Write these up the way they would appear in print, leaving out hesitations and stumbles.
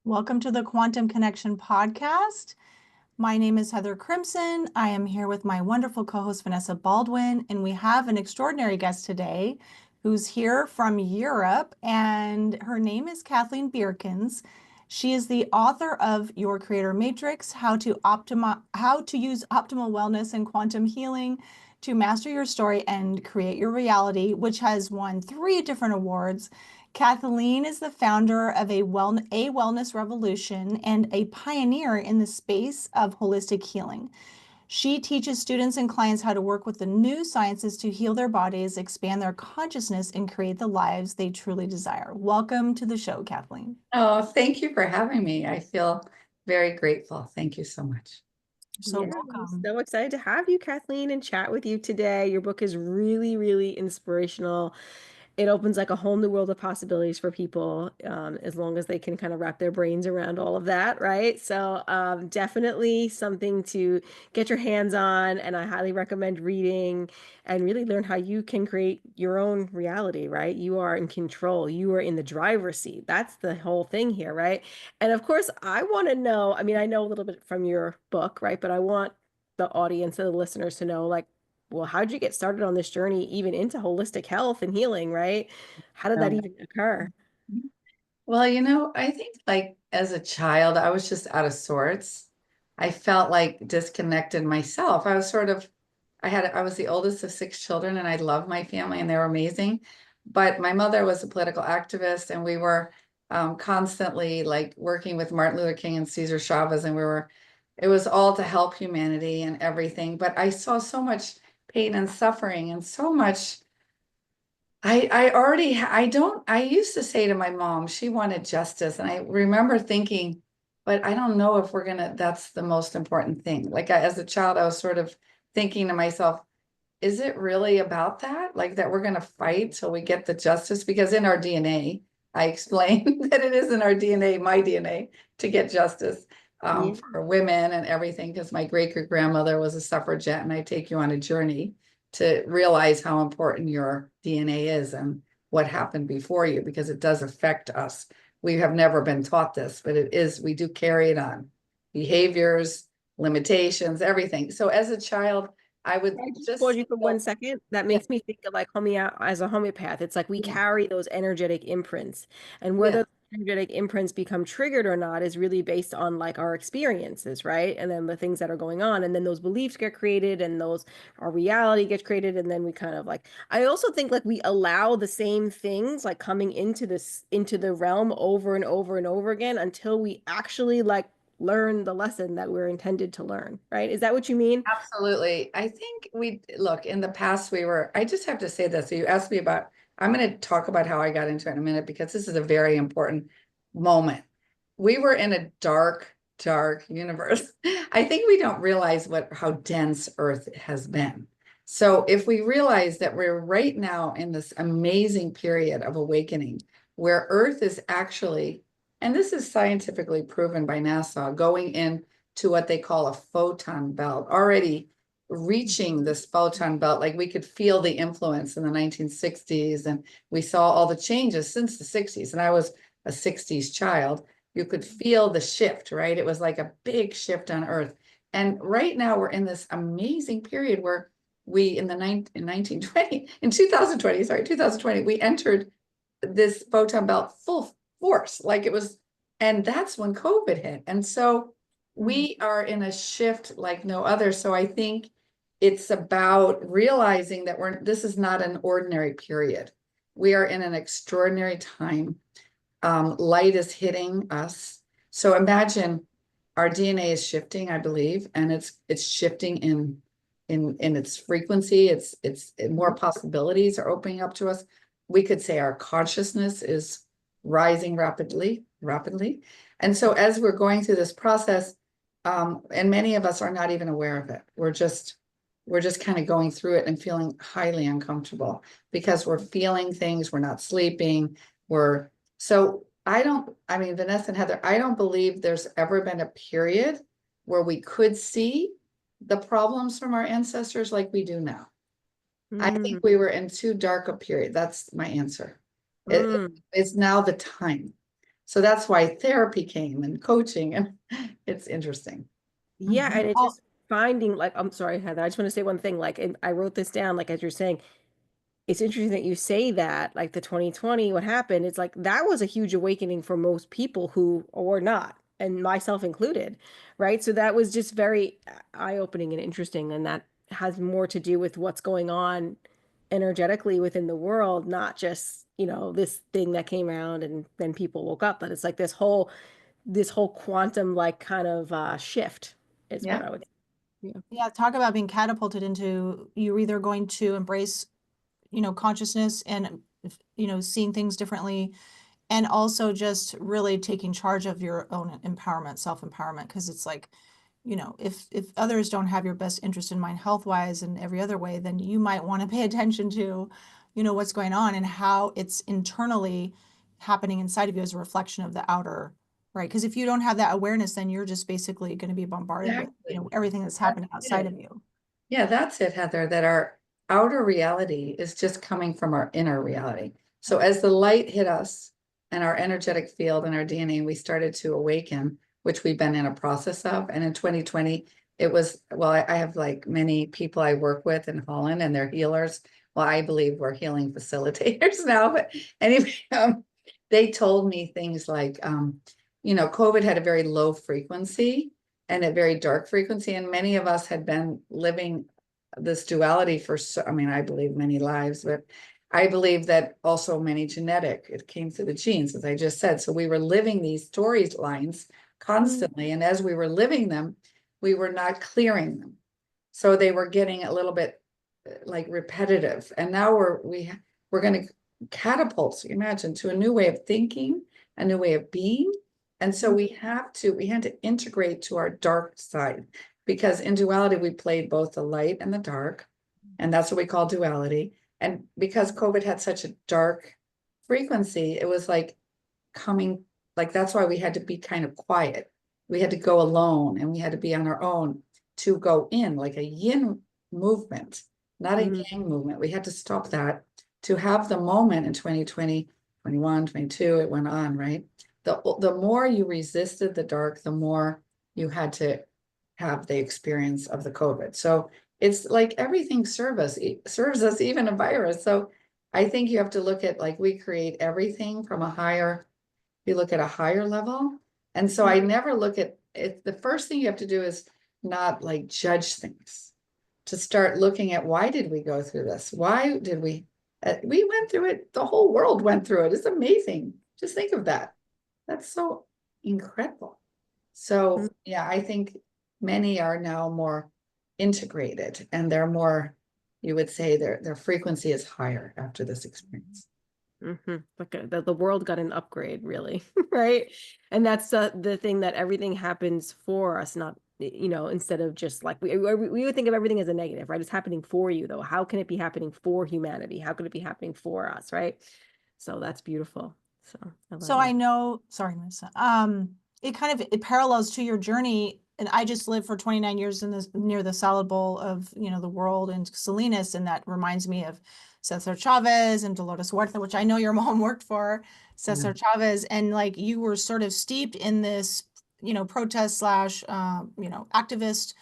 Welcome to the Quantum Connection podcast. My name is Heather Crimson. I am here with my wonderful co-host Vanessa Baldwin, and we have an extraordinary guest today who's here from Europe, and her name is Cathleen Beerkens. She is the author of Your Creator Matrix: how to use optimal wellness and quantum healing to master your story and create your reality, which has won 3 different awards. Cathleen is the founder of a wellness revolution and a pioneer in the space of holistic healing. She teaches students and clients how to work with the new sciences to heal their bodies, expand their consciousness, and create the lives they truly desire. Welcome to the show, Kathleen. Oh, thank you for having me. I feel very grateful. Thank you so much. So Yeah, I'm welcome. so excited to have you, Kathleen, and chat with you today. Your book is really, really inspirational. It opens like a whole new world of possibilities for people, as long as they can kind of wrap their brains around all of that, right? So definitely something to get your hands on, and I highly recommend reading and really learn how you can create your own reality, right? You are in control. You are in the driver's seat. That's the whole thing here, right? And of course, I want to know, I mean, I know a little bit from your book, right? But I want the audience and the listeners to know, like, well, how did you get started on this journey, even into holistic health and healing, right? How did that Um, even occur? well, I think like as a child, I was just out of sorts. I felt like disconnected myself. I was the oldest of 6 children and I loved my family and they were amazing. But my mother was a political activist and we were constantly like working with Martin Luther King and Cesar Chavez and it was all to help humanity and everything. But I saw so much pain and suffering and so much. I used to say to my mom, she wanted justice. And I remember thinking, but I don't know if that's the most important thing. As a child, I was sort of thinking to myself, is it really about that? Like that we're going to fight till we get the justice? Because in our DNA, I explained that it is in our DNA, my DNA, to get justice Yeah. for women and everything. Because my great grandmother was a suffragette, and I take you on a journey to realize how important your DNA is and what happened before you, because it does affect us. We have never been taught this, but we do carry it on. Behaviors, limitations, everything. So as a child, I would Can I just pause just, you for 1 second? That yeah, makes me think of like as a homeopath. It's like we yeah, carry those energetic imprints, and yeah, whether energetic imprints become triggered or not is really based on like our experiences, right? And then the things that are going on, and then those beliefs get created, and our reality gets created, and then we kind of like. I also think like we allow the same things like coming into the realm over and over and over again until we actually like learn the lesson that we're intended to learn, right? Is that what you mean? absolutely. I think in the past I just have to say this. So you asked me I'm going to talk about how I got into it in a minute because this is a very important moment. We were in a dark, dark universe. I think we don't realize how dense Earth has been. So if we realize that we're right now in this amazing period of awakening where Earth is actually, and this is scientifically proven by NASA, going into what they call a photon belt, already reaching this photon belt. Like we could feel the influence in the 1960s, and we saw all the changes since the 60s. And I was a 60s child. You could feel the shift, right? It was like a big shift on Earth. And right now we're in this amazing period where in 1920, in 2020, sorry, 2020, we entered this photon belt full force. And that's when COVID hit. And so we are in a shift like no other. So I think it's about realizing that this is not an ordinary period. We are in an extraordinary time. Light is hitting us. So imagine our DNA is shifting, I believe, and it's shifting in its frequency. It's more possibilities are opening up to us. We could say our consciousness is rising rapidly, rapidly. And so as we're going through this process, and many of us are not even aware of it. We're just kind of going through it and feeling highly uncomfortable because we're feeling things, we're not sleeping, I mean, Vanessa and Heather, I don't believe there's ever been a period where we could see the problems from our ancestors like we do now. I think Mm, we were in too dark a period. That's my answer. mm, It's now the time. So that's why therapy came and coaching, and it's interesting. Yeah, Mhm. and it's Oh, just finding like I'm sorry, Heather. I just want to say one thing. Like, and I wrote this down, like as you're saying, it's interesting that you say that, like the 2020, what happened, it's like that was a huge awakening for most people who or not, and myself included, right? So that was just very eye-opening and interesting, and that has more to do with what's going on energetically within the world, not just, this thing that came around and then people woke up, but it's like this whole quantum like kind of shift is what Yeah, I would. Yeah. yeah, talk about being catapulted into you're either going to embrace, consciousness and, seeing things differently, and also just really taking charge of your own empowerment, self-empowerment, because it's like, if others don't have your best interest in mind health wise and every other way, then you might want to pay attention to, what's going on and how it's internally happening inside of you as a reflection of the outer, right? Because if you don't have that awareness, then you're just basically going to be bombarded with, exactly. everything that's That's happening outside it. of you. Yeah, that's it, Heather, that our outer reality is just coming from our inner reality. So as the light hit us and our energetic field and our DNA, we started to awaken, which we've been in a process of. And in 2020, it was, well, I have like many people I work with in Holland and they're healers. Well, I believe we're healing facilitators now, but anyway, they told me things like, COVID had a very low frequency and a very dark frequency. And many of us had been living this duality for, I mean, I believe many lives, but I believe that also many genetic, it came through the genes, as I just said. So we were living these storylines constantly. And as we were living them, we were not clearing them. So they were getting a little bit like repetitive. And now we're going to catapult, imagine, to a new way of thinking, a new way of being. And so we had to integrate to our dark side, because in duality we played both the light and the dark, and that's what we call duality. And because COVID had such a dark frequency, it was like coming, like that's why we had to be kind of quiet. We had to go alone and we had to be on our own to go in, like a yin movement, not a Mm. yang movement. We had to stop that to have the moment in 2020, 21, 22, it went on, right? The more you resisted the dark, the more you had to have the experience of the COVID. So it's like everything serves us, even a virus. So I think you have to look at, like, we create everything from a higher, you look at a higher level. And so I never look at it. The first thing you have to do is not like judge things, to start looking at, why did we go through this? Why did we went through it. The whole world went through it. It's amazing. Just think of that. That's so incredible. So yeah, I think many are now more integrated and they're more, you would say their frequency is higher after this experience. Like the world got an upgrade, really, right? And that's the thing, that everything happens for us, not, instead of just like we would think of everything as a negative, right? It's happening for you, though. How can it be happening for humanity? How could it be happening for us, right? So that's beautiful. So I love So I you. know, sorry, Melissa, it parallels to your journey. And I just lived for 29 years in this near the salad bowl of, the world in Salinas. And that reminds me of Cesar Chavez and Dolores Huerta, which I know your mom worked for, Yeah. Cesar Chavez. And like you were sort of steeped in this, protest slash, activist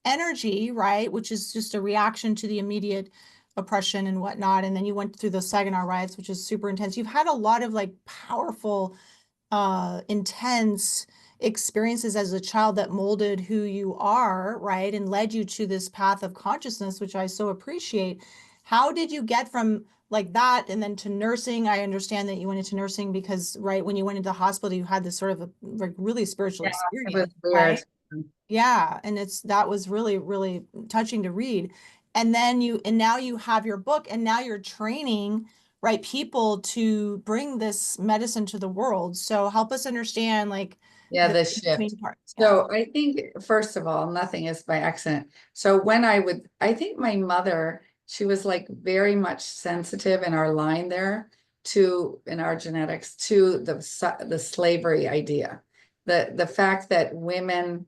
energy, right? Which is just a reaction to the immediate oppression and whatnot. And then you went through the Saginaw riots, which is super intense. You've had a lot of like powerful, intense experiences as a child that molded who you are, right? And led you to this path of consciousness, which I so appreciate. How did you get from like that and then to nursing? I understand that you went into nursing because, right, when you went into the hospital, you had this sort of a like really spiritual Yeah, it was experience, weird. right? Yeah, and that was really, really touching to read. And now you have your book and now you're training, right, people to bring this medicine to the world. So help us understand like Yeah, the the shift. between parts. Yeah. So I think, first of all, nothing is by accident. So I think my mother, she was like very much sensitive in our line there in our genetics, to the slavery idea. The fact that women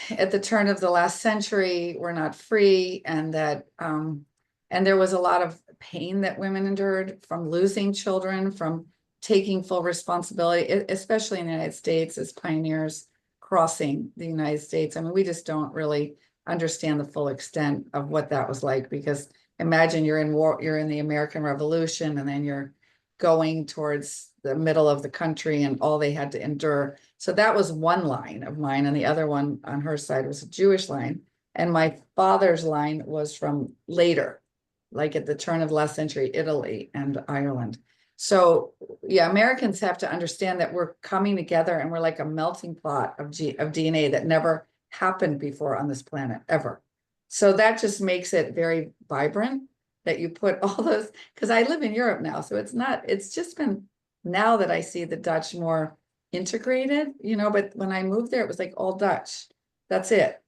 at the turn of the last century were not free, and that and there was a lot of pain that women endured from losing children, from taking full responsibility, especially in the United States as pioneers crossing the United States. I mean, we just don't really understand the full extent of what that was like, because imagine you're in war, you're in the American Revolution, and then you're going towards the middle of the country and all they had to endure. So that was one line of mine, and the other one on her side was a Jewish line. And my father's line was from later, like at the turn of the last century, Italy and Ireland. So yeah, Americans have to understand that we're coming together and we're like a melting pot of DNA that never happened before on this planet, ever. So that just makes it very vibrant that you put all those, because I live in Europe now, so it's just been now that I see the Dutch more integrated, but when I moved there, it was like all Dutch. That's it,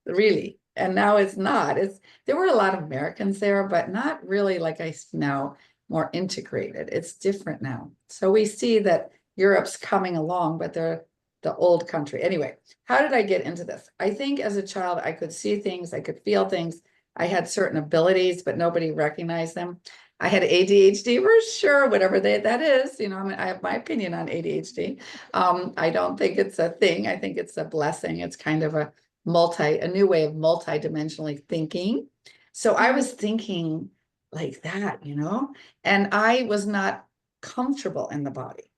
really. And now it's not. There were a lot of Americans there, but not really like I see now, more integrated. It's different now. So we see that Europe's coming along, but they're the old country. Anyway, how did I get into this? I think as a child, I could see things, I could feel things. I had certain abilities, but nobody recognized them. I had ADHD, for sure, whatever that is. I mean, I have my opinion on ADHD. I don't think it's a thing. I think it's a blessing. It's kind of a new way of multi-dimensionally thinking. So I was thinking like that, and I was not comfortable in the body.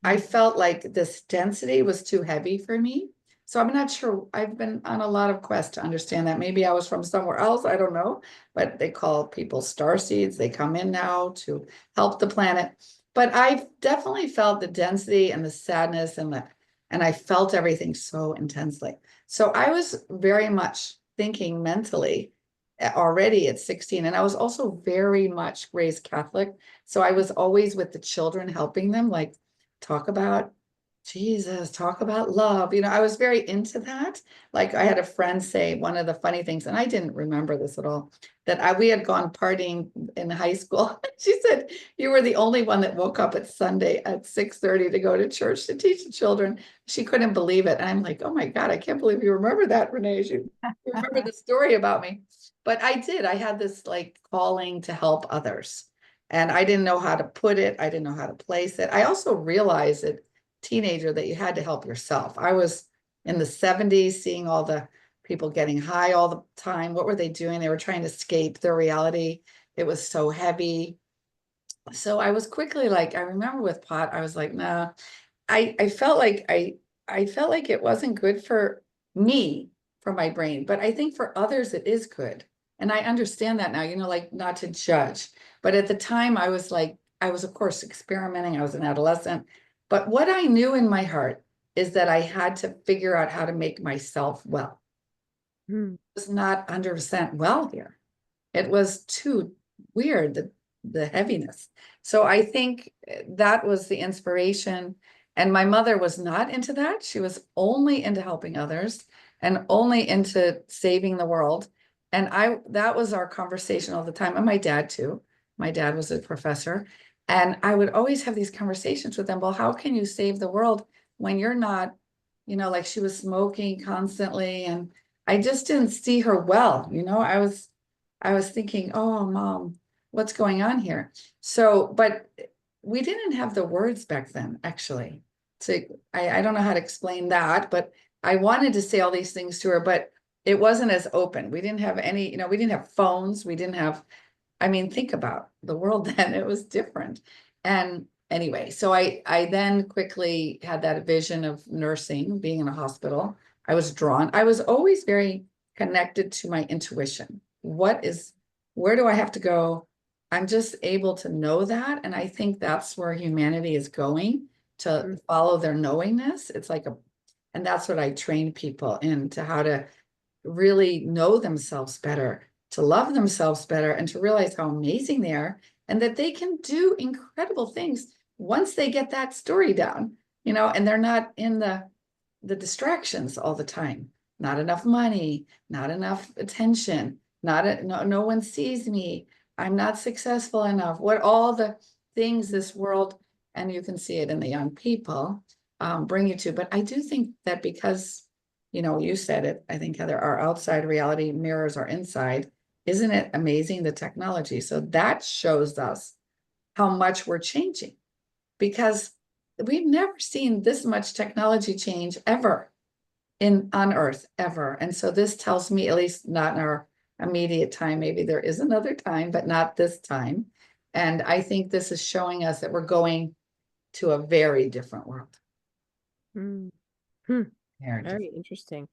I felt like this density was too heavy for me. So I'm not sure. I've been on a lot of quests to understand that. Maybe I was from somewhere else. I don't know. But they call people star seeds. They come in now to help the planet. But I've definitely felt the density and the sadness and I felt everything so intensely. So I was very much thinking mentally already at 16. And I was also very much raised Catholic. So I was always with the children, helping them, like, talk about Jesus, talk about love. I was very into that. Like, I had a friend say one of the funny things, and I didn't remember this at all, that we had gone partying in high school. She said, you were the only one that woke up at Sunday at 6:30 to go to church to teach the children. She couldn't believe it. And I'm like, oh my God, I can't believe you remember that, Renee. You remember the story about me. But I did. I had this like calling to help others. And I didn't know how to put it. I didn't know how to place it. I also realized that teenager that you had to help yourself. I was in the 70s seeing all the people getting high all the time. What were they doing? They were trying to escape their reality. It was so heavy. So I was quickly like, I remember with pot, I was like, nah. I felt like I felt like it wasn't good for me, for my brain, but I think for others it is good. And I understand that now, like, not to judge. But at the time I was like, I was of course experimenting. I was an adolescent. But what I knew in my heart is that I had to figure out how to make myself well. I was not 100% well here. It was too weird, the heaviness. So I think that was the inspiration. And my mother was not into that. She was only into helping others and only into saving the world. And that was our conversation all the time. And my dad too. My dad was a professor. And I would always have these conversations with them. Well, how can you save the world when you're not, like she was smoking constantly. And I just didn't see her well. I was thinking, oh, Mom, what's going on here? So, but we didn't have the words back then, actually. So I don't know how to explain that, but I wanted to say all these things to her, but it wasn't as open. We didn't have any, we didn't have phones. We didn't have, I mean, think about the world then, it was different. And anyway, so I then quickly had that vision of nursing, being in a hospital. I was drawn. I was always very connected to my intuition. Where do I have to go? I'm just able to know that. And I think that's where humanity is going, to follow their knowingness. It's like and that's what I train people in, to how to really know themselves better, to love themselves better, and to realize how amazing they are and that they can do incredible things once they get that story down, and they're not in the distractions all the time. Not enough money, not enough attention, no one sees me, I'm not successful enough. What all the things this world, and you can see it in the young people, bring you to. But I do think that because, you said it, I think, Heather, our outside reality mirrors our inside. Isn't it amazing, the technology? So that shows us how much we're changing. because we've never seen this much technology change ever on Earth, ever. And so this tells me, at least not in our immediate time, maybe there is another time, but not this time. And I think this is showing us that we're going to a very different world. Mm. Hmm. Very different. Very interesting.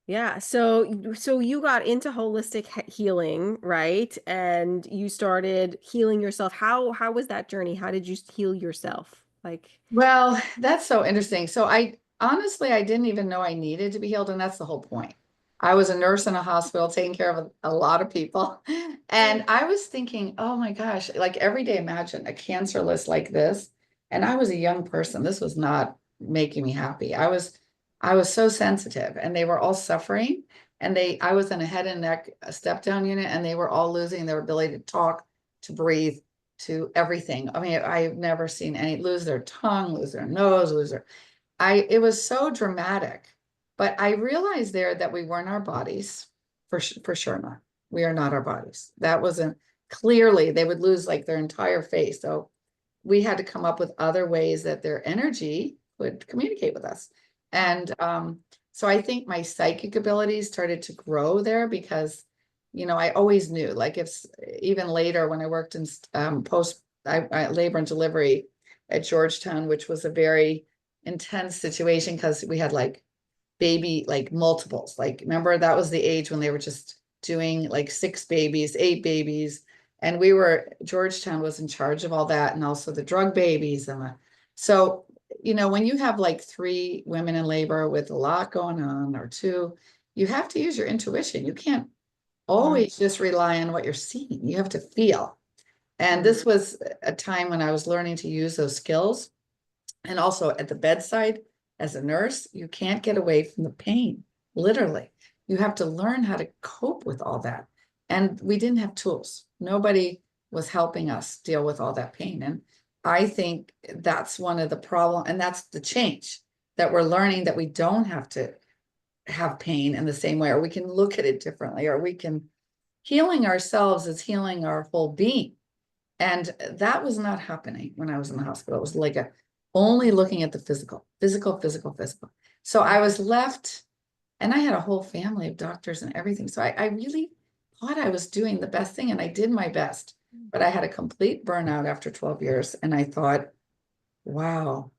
Yeah. So you got into holistic healing, right? And you started healing yourself. How was that journey? How did you heal yourself? Like, Well, that's so interesting. So I honestly, I didn't even know I needed to be healed, and that's the whole point. I was a nurse in a hospital taking care of a lot of people. And I was thinking, oh my gosh, like every day, imagine a cancer list like this. And I was a young person. This was not making me happy. I was so sensitive, and they were all suffering. And I was in a head and neck step down unit, and they were all losing their ability to talk, to breathe, to everything. I mean, I've never seen any lose their tongue, lose their nose, it was so dramatic. But I realized there that we weren't our bodies, for sure not. We are not our bodies. That wasn't clearly, they would lose like their entire face. So we had to come up with other ways that their energy would communicate with us. And so I think my psychic abilities started to grow there because, I always knew, like if even later when I worked in labor and delivery at Georgetown, which was a very intense situation because we had like baby, like multiples, like remember that was the age when they were just doing like 6 babies, 8 babies. And Georgetown was in charge of all that, and also the drug babies. So, when you have like 3 women in labor with a lot going on, or 2, you have to use your intuition. You can't always just rely on what you're seeing. You have to feel. And this was a time when I was learning to use those skills. And also at the bedside as a nurse, you can't get away from the pain, literally. You have to learn how to cope with all that. And we didn't have tools. Nobody was helping us deal with all that pain. And I think that's one of the problems, and that's the change that we're learning, that we don't have to have pain in the same way, or we can look at it differently, or healing ourselves is healing our whole being. And that was not happening when I was in the hospital. It was like only looking at the physical. So I was left, and I had a whole family of doctors and everything. So I really thought I was doing the best thing, and I did my best, but I had a complete burnout after 12 years. And I thought, wow,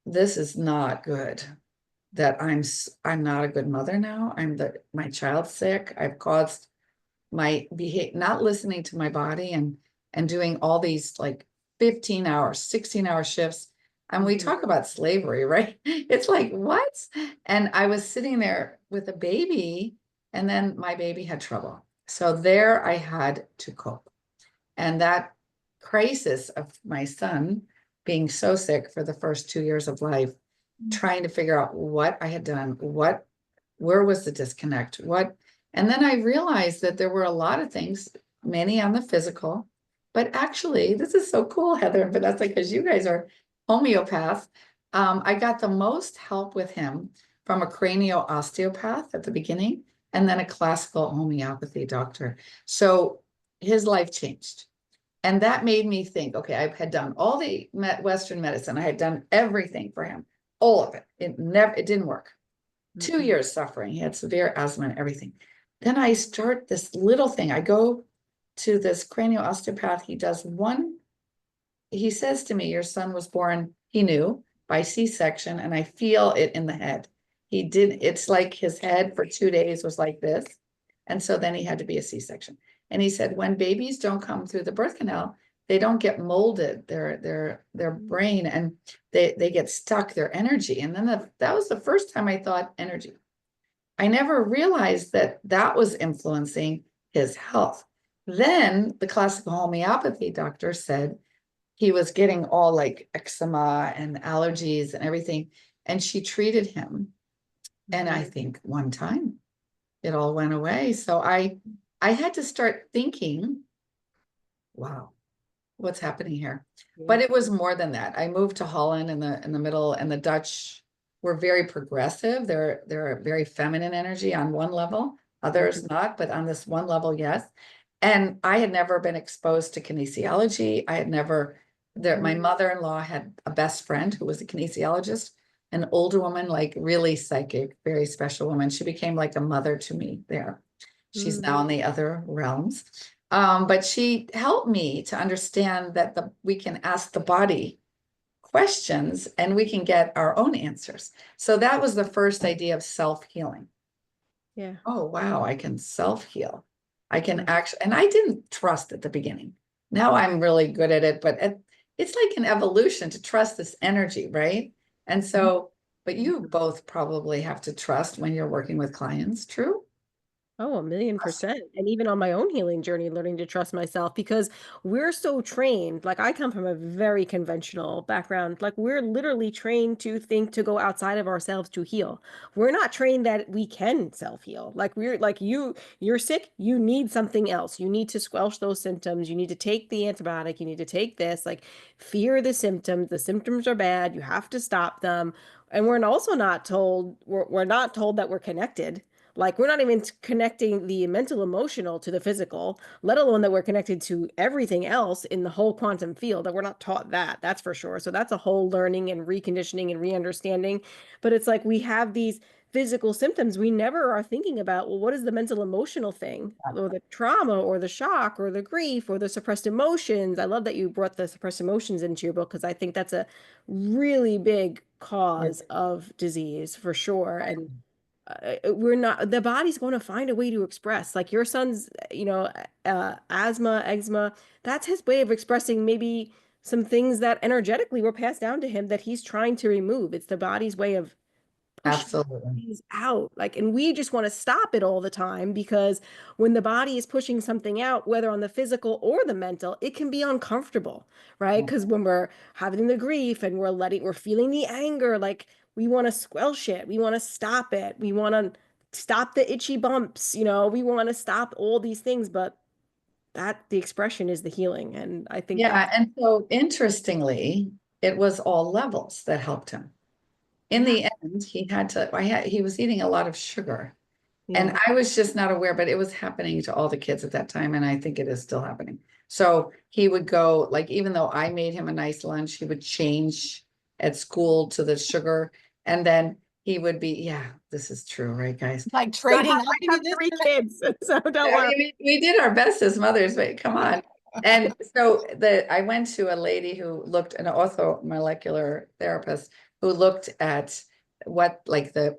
this is not good, that I'm not a good mother now. My child's sick. I've caused my behavior, not listening to my body, and doing all these like 15-hour, 16-hour shifts. And we talk about slavery, right? It's like, what? And I was sitting there with a baby, and then my baby had trouble. So there I had to cope. And that crisis of my son being so sick for the first 2 years of life, trying to figure out what I had done, where was the disconnect, and then I realized that there were a lot of things, many on the physical, but actually, this is so cool, Heather and Vanessa, because you guys are homeopaths. I got the most help with him from a cranial osteopath at the beginning, and then a classical homeopathy doctor. So his life changed. And that made me think, okay, I had done all the Western medicine. I had done everything for him, all of it. It didn't work. 2 years suffering. He had severe asthma and everything. Then I start this little thing. I go to this cranial osteopath. He says to me, your son was born, he knew, by C-section, and I feel it in the head. It's like his head for 2 days was like this. And so then he had to be a C-section. And he said, when babies don't come through the birth canal, they don't get molded, their brain, and they get stuck, their energy. And then that was the first time I thought energy. I never realized that was influencing his health. Then the classical homeopathy doctor said he was getting all like eczema and allergies and everything. And she treated him. And I think one time it all went away. So I had to start thinking, wow, what's happening here? But it was more than that. I moved to Holland in the middle, and the Dutch were very progressive. They're very feminine energy on one level, others not, but on this one level, yes. And I had never been exposed to kinesiology. I had never My mother-in-law had a best friend who was a kinesiologist, an older woman, like really psychic, very special woman. She became like a mother to me there. She's now in the other realms. But she helped me to understand that we can ask the body questions and we can get our own answers. So that was the first idea of self-healing. Yeah. Oh, wow, I can self-heal. I can actually, and I didn't trust at the beginning. Now I'm really good at it, but it's like an evolution to trust this energy, right? And so, but you both probably have to trust when you're working with clients, true? Oh, 1,000,000%. And even on my own healing journey, learning to trust myself because we're so trained. Like I come from a very conventional background. Like we're literally trained to think to go outside of ourselves to heal. We're not trained that we can self-heal. Like we're like you're sick, you need something else. You need to squelch those symptoms. You need to take the antibiotic. You need to take this. Like fear the symptoms. The symptoms are bad. You have to stop them. And we're also not told, we're not told that we're connected. Like we're not even connecting the mental emotional to the physical, let alone that we're connected to everything else in the whole quantum field. That we're not taught that, that's for sure. So that's a whole learning and reconditioning and re-understanding. But it's like we have these physical symptoms. We never are thinking about, well, what is the mental emotional thing or the trauma or the shock or the grief or the suppressed emotions? I love that you brought the suppressed emotions into your book because I think that's a really big cause of disease for sure. And we're not, the body's going to find a way to express, like your son's, asthma, eczema, that's his way of expressing maybe some things that energetically were passed down to him that he's trying to remove. It's the body's way of pushing Absolutely. things out. Like, and we just want to stop it all the time because when the body is pushing something out, whether on the physical or the mental, it can be uncomfortable, right? Because when we're having the grief and we're feeling the anger, like we want to squelch it, we want to stop it, we want to stop the itchy bumps, we want to stop all these things, but that the expression is the healing. And I think Yeah. that's And so interestingly, it was all levels that helped him. In the end, he was eating a lot of sugar. And yeah. I was just not aware, but it was happening to all the kids at that time. And I think it is still happening. So he would go, like, even though I made him a nice lunch, he would change at school to the sugar. And then he would be, yeah, this is true, right, guys? Like So trading I up to have do this. 3 kids, so don't I worry. mean, we did our best as mothers, but come on. And so I went to a lady who looked, an orthomolecular therapist who looked at what like the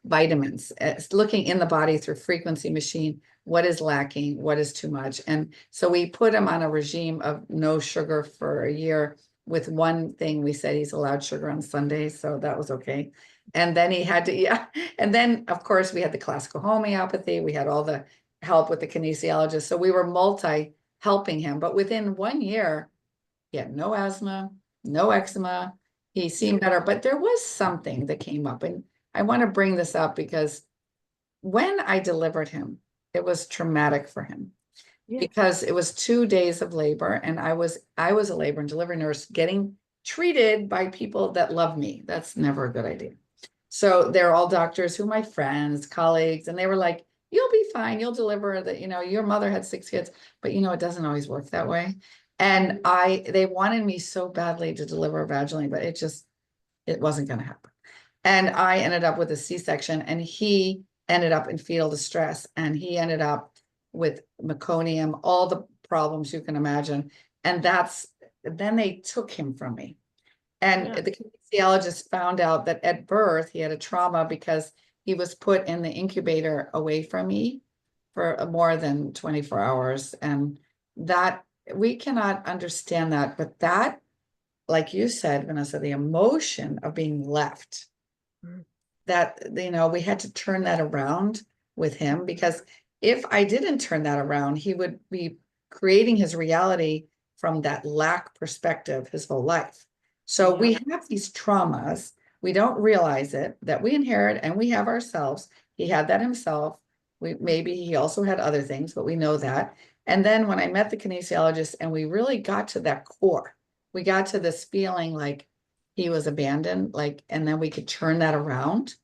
vitamins, looking in the body through frequency machine, what is lacking, what is too much. And so we put him on a regime of no sugar for a year with one thing. We said he's allowed sugar on Sundays, so that was okay. And then he had to, yeah. And then, of course, we had the classical homeopathy. We had all the help with the kinesiologist. So we were helping him. But within 1 year, he had no asthma, no eczema. He seemed better. But there was something that came up. And I want to bring this up because when I delivered him, it was traumatic for him. Yeah. Because it was 2 days of labor, and I was a labor and delivery nurse getting treated by people that love me. That's never a good idea. So they're all doctors who are my friends, colleagues, and they were like, you'll be fine, you'll deliver that, your mother had 6 kids, but it doesn't always work that way. And they wanted me so badly to deliver vaginally, but it wasn't going to happen. And I ended up with a C-section, and he ended up in fetal distress, and he ended up with meconium, all the problems you can imagine. And then they took him from me. And the kinesiologist found out that at birth, he had a trauma because he was put in the incubator away from me for more than 24 hours. And that we cannot understand that. But that, like you said, Vanessa, the emotion of being left, that, we had to turn that around with him, because if I didn't turn that around, he would be creating his reality from that lack perspective his whole life. So we have these traumas. We don't realize it, that we inherit, and we have ourselves. He had that himself. Maybe he also had other things, but we know that. And then when I met the kinesiologist and we really got to that core, we got to this feeling like he was abandoned, and then we could turn that around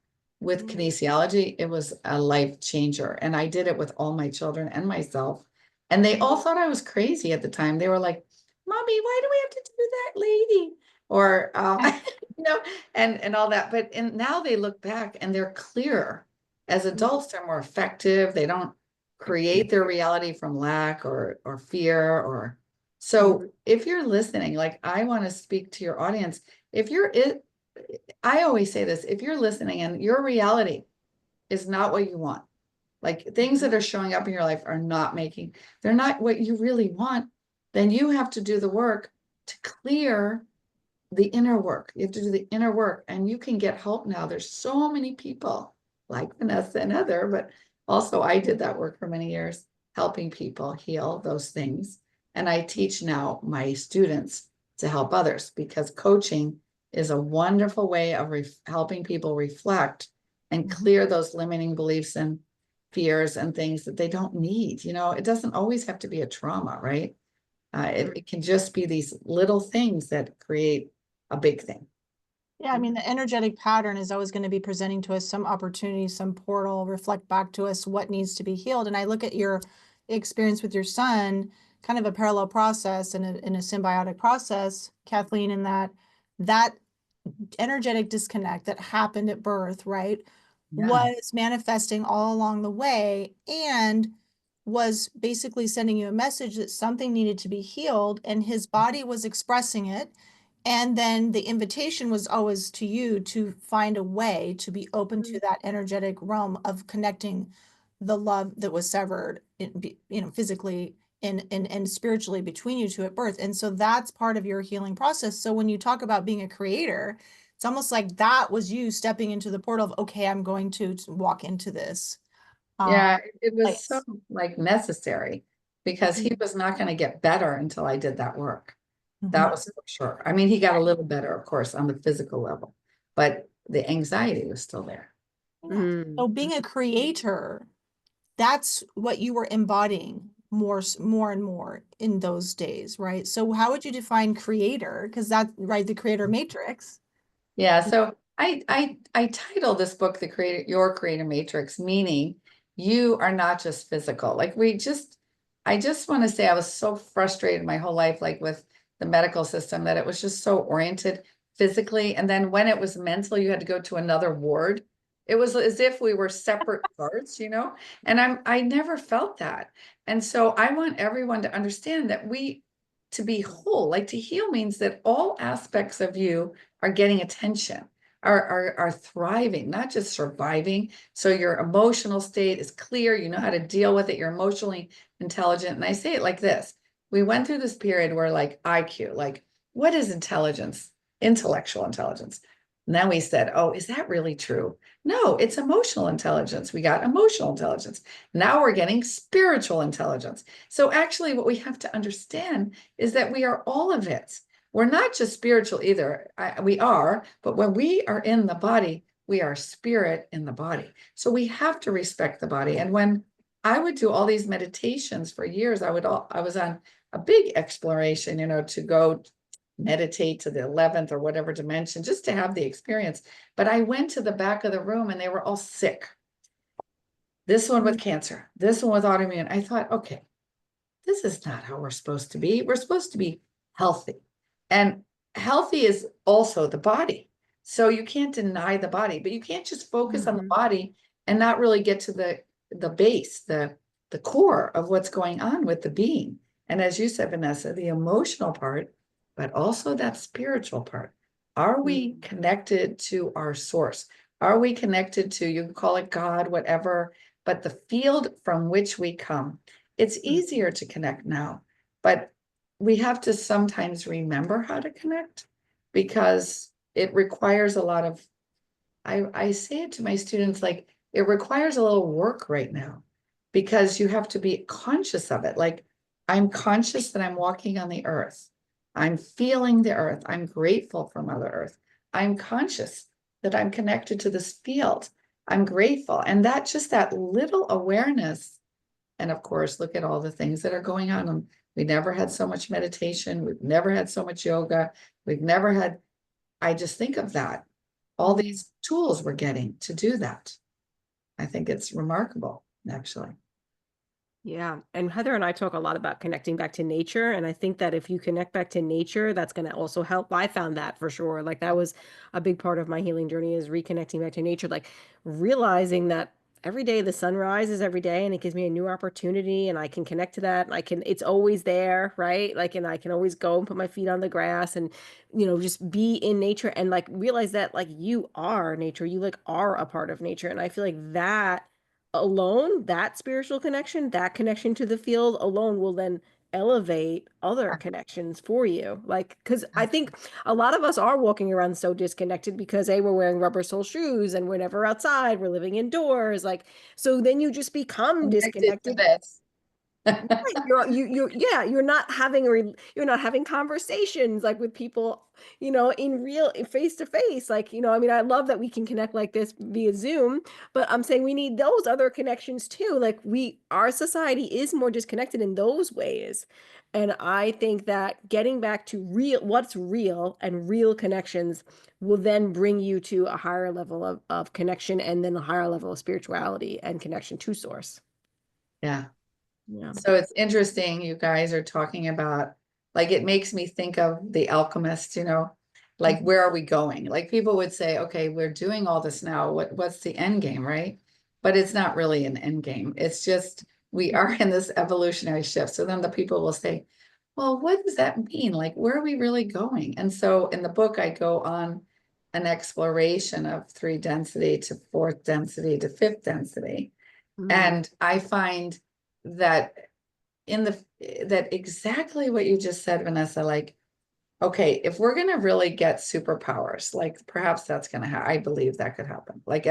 with kinesiology. It was a life changer. And I did it with all my children and myself. And they all thought I was crazy at the time. They were like, Mommy, why do we have to do that, lady? Or, you know, and all that. But now they look back and they're clearer. As adults, they're more effective. They don't create their reality from lack or fear or. So if you're listening, like I want to speak to your audience, if you're it, I always say this, if you're listening and your reality is not what you want, like things that are showing up in your life they're not what you really want, then you have to do the work to clear the inner work. You have to do the inner work, and you can get help now. There's so many people like Vanessa and Heather, but also I did that work for many years, helping people heal those things. And I teach now my students to help others, because coaching is a wonderful way of helping people reflect and clear those limiting beliefs and fears and things that they don't need. You know, it doesn't always have to be a trauma, right? It can just be these little things that create a big thing. Yeah, I mean, the energetic pattern is always going to be presenting to us some opportunity, some portal, reflect back to us what needs to be healed. And I look at your experience with your son, kind of a parallel process and in a symbiotic process, Kathleen, in that energetic disconnect that happened at birth, right, was manifesting all along the way and was basically sending you a message that something needed to be healed, and his body was expressing it. And then the invitation was always to you to find a way to be open to that energetic realm of connecting the love that was severed, physically and spiritually between you two at birth. And so that's part of your healing process. So when you talk about being a creator, it's almost like that was you stepping into the portal of, okay, I'm going to walk into this. Yeah, it was so Place. like necessary, because he was not going to get better until I did that work. That was for sure. I mean, he got a little better, of course, on the physical level, but the anxiety was still there. Yeah. So being a creator, that's what you were embodying more and more in those days, right? So how would you define creator? Because that's right, the creator matrix. Yeah, so I titled this book Your Creator Matrix, meaning you are not just physical. Like I just want to say I was so frustrated my whole life, like with the medical system, that it was just so oriented physically. And then when it was mental, you had to go to another ward. It was as if we were separate parts, you know? And I never felt that. And so I want everyone to understand that to be whole, like to heal, means that all aspects of you are getting attention, are thriving, not just surviving. So your emotional state is clear. You know how to deal with it. You're emotionally intelligent. And I say it like this. We went through this period where like IQ, like what is intelligence? Intellectual intelligence. And then we said, oh, is that really true? No, it's emotional intelligence. We got emotional intelligence. Now we're getting spiritual intelligence. So actually what we have to understand is that we are all of it. We're not just spiritual either. We are, but when we are in the body, we are spirit in the body. So we have to respect the body. And when I would do all these meditations for years, I was on a big exploration, to go meditate to the 11th or whatever dimension, just to have the experience. But I went to the back of the room and they were all sick. This one with cancer, this one with autoimmune. I thought, okay, this is not how we're supposed to be. We're supposed to be healthy. And healthy is also the body. So you can't deny the body, but you can't just focus on the body and not really get to the base, the core of what's going on with the being. And as you said, Vanessa, the emotional part, but also that spiritual part. Are we connected to our source? Are we connected to, you can call it God, whatever, but the field from which we come? It's easier to connect now, but we have to sometimes remember how to connect, because it requires a lot of, I say it to my students, like it requires a little work right now, because you have to be conscious of it. Like I'm conscious that I'm walking on the earth. I'm feeling the earth. I'm grateful for Mother Earth. I'm conscious that I'm connected to this field. I'm grateful. And that little awareness. And of course, look at all the things that are going on. And we never had so much meditation. We've never had so much yoga. I just think of that. All these tools we're getting to do that. I think it's remarkable, actually. Yeah. And Heather and I talk a lot about connecting back to nature. And I think that if you connect back to nature, that's going to also help. I found that for sure. Like that was a big part of my healing journey is reconnecting back to nature, like realizing that every day the sun rises every day and it gives me a new opportunity and I can connect to that. And it's always there, right? Like, and I can always go and put my feet on the grass and, just be in nature and like realize that like you are nature, you like are a part of nature. And I feel like that alone, that spiritual connection, that connection to the field alone will then elevate other connections for you. Like, because I think a lot of us are walking around so disconnected because A, we're wearing rubber sole shoes and we're never outside, we're living indoors. Like, so then you just become Connected to disconnected. this. Right. Yeah, you're not having conversations like with people, in real face to face. Like, I mean, I love that we can connect like this via Zoom, but I'm saying we need those other connections too. Like our society is more disconnected in those ways. And I think that getting back to what's real and real connections will then bring you to a higher level of connection and then a higher level of spirituality and connection to source. Yeah. Yeah. So it's interesting you guys are talking about, like, it makes me think of The Alchemist, like where are we going? Like people would say, okay, we're doing all this now. What's the end game, right? But it's not really an end game. It's just we are in this evolutionary shift. So then the people will say, well, what does that mean? Like, where are we really going? And so in the book, I go on an exploration of 3 density to 4th density to 5th density. Mm. And I find that that exactly what you just said, Vanessa, like, okay, if we're going to really get superpowers, like perhaps that's going to happen. I believe that could happen. Like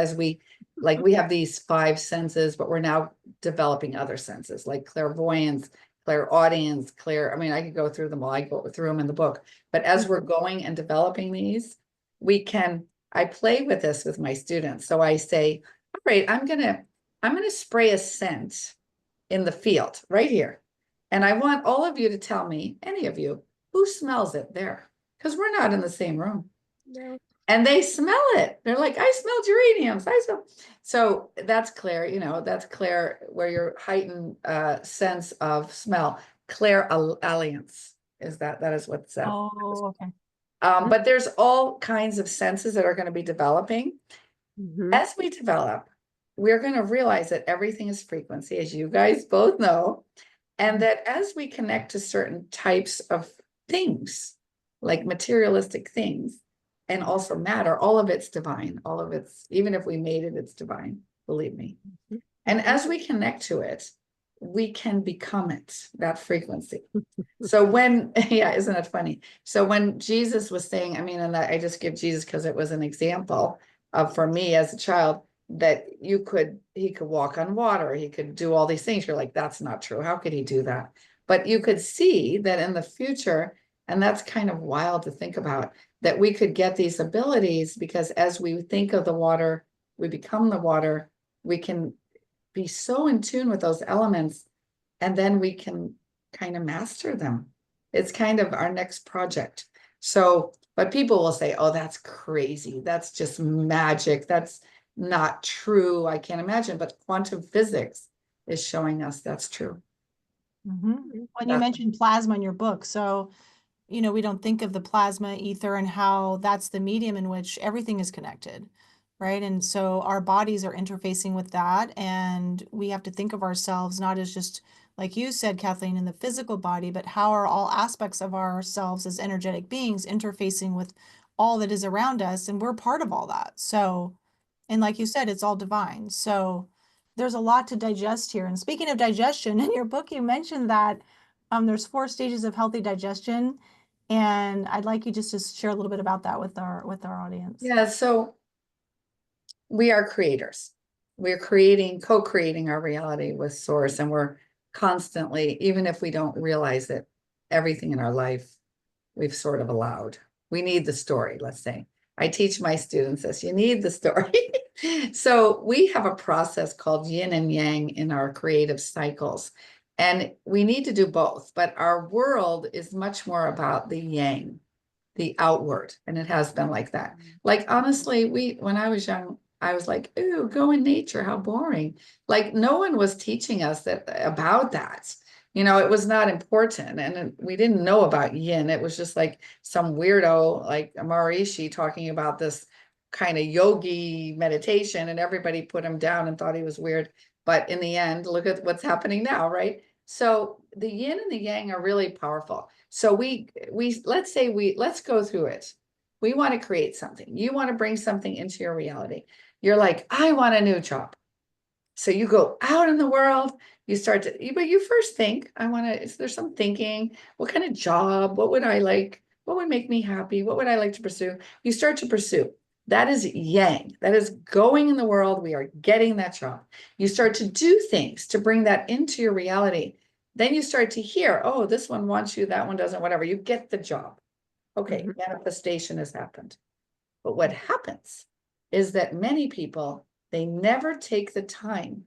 we have these 5 senses, but we're now developing other senses like clairvoyance, clairaudience, I mean, I could go through them all. I go through them in the book, but as we're going and developing these, I play with this with my students. So I say, all right, I'm going to spray a scent in the field right here. And I want all of you to tell me, any of you, who smells it there? Because we're not in the same room. No. And they smell it. They're like, I smell geraniums. So that's clear, that's clear where your heightened sense of smell. Clairalience that is what said. Oh, okay. But there's all kinds of senses that are going to be developing. Mm-hmm. As we develop, we're going to realize that everything is frequency, as you guys both know. And that as we connect to certain types of things, like materialistic things, and also matter, all of it's divine. All of it's, even if we made it, it's divine, believe me. And as we connect to it, we can become it, that frequency. So yeah, isn't it funny? So when Jesus was saying, I mean, and I just give Jesus because it was an example of, for me as a child, that he could walk on water, he could do all these things. You're like, that's not true. How could he do that? But you could see that in the future, and that's kind of wild to think about, that we could get these abilities because as we think of the water, we become the water, we can be so in tune with those elements, and then we can kind of master them. It's kind of our next project. So, but people will say, oh, that's crazy. That's just magic. That's not true. I can't imagine. But quantum physics is showing us that's true. When you mentioned plasma in your book, so, we don't think of the plasma ether and how that's the medium in which everything is connected, right? And so our bodies are interfacing with that, and we have to think of ourselves not as just, like you said, Kathleen, in the physical body, but how are all aspects of ourselves as energetic beings interfacing with all that is around us, and we're part of all that. So, and like you said, it's all divine. So there's a lot to digest here. And speaking of digestion, in your book, you mentioned that there's 4 stages of healthy digestion. And I'd like you just to share a little bit about that with our audience. Yeah, so we are creators. We're co-creating our reality with source, and we're constantly, even if we don't realize it, everything in our life we've sort of allowed. We need the story, let's say. I teach my students this, you need the story. So we have a process called yin and yang in our creative cycles. And we need to do both, but our world is much more about the yang, the outward, and it has been like that. Like honestly, when I was young, I was like, ooh, go in nature. How boring. Like no one was teaching us about that. It was not important. And we didn't know about yin. It was just like some weirdo like Maharishi talking about this kind of yogi meditation, and everybody put him down and thought he was weird. But in the end, look at what's happening now, right? So the yin and the yang are really powerful. So let's go through it. We want to create something. You want to bring something into your reality. You're like, I want a new job. So you go out in the world, but you first think, is there some thinking? What kind of job? What would I like? What would make me happy? What would I like to pursue? You start to pursue. That is yang. That is going in the world. We are getting that job. You start to do things to bring that into your reality. Then you start to hear, oh, this one wants you, that one doesn't, whatever. You get the job. Okay, manifestation has happened. But what happens is that many people, they never take the time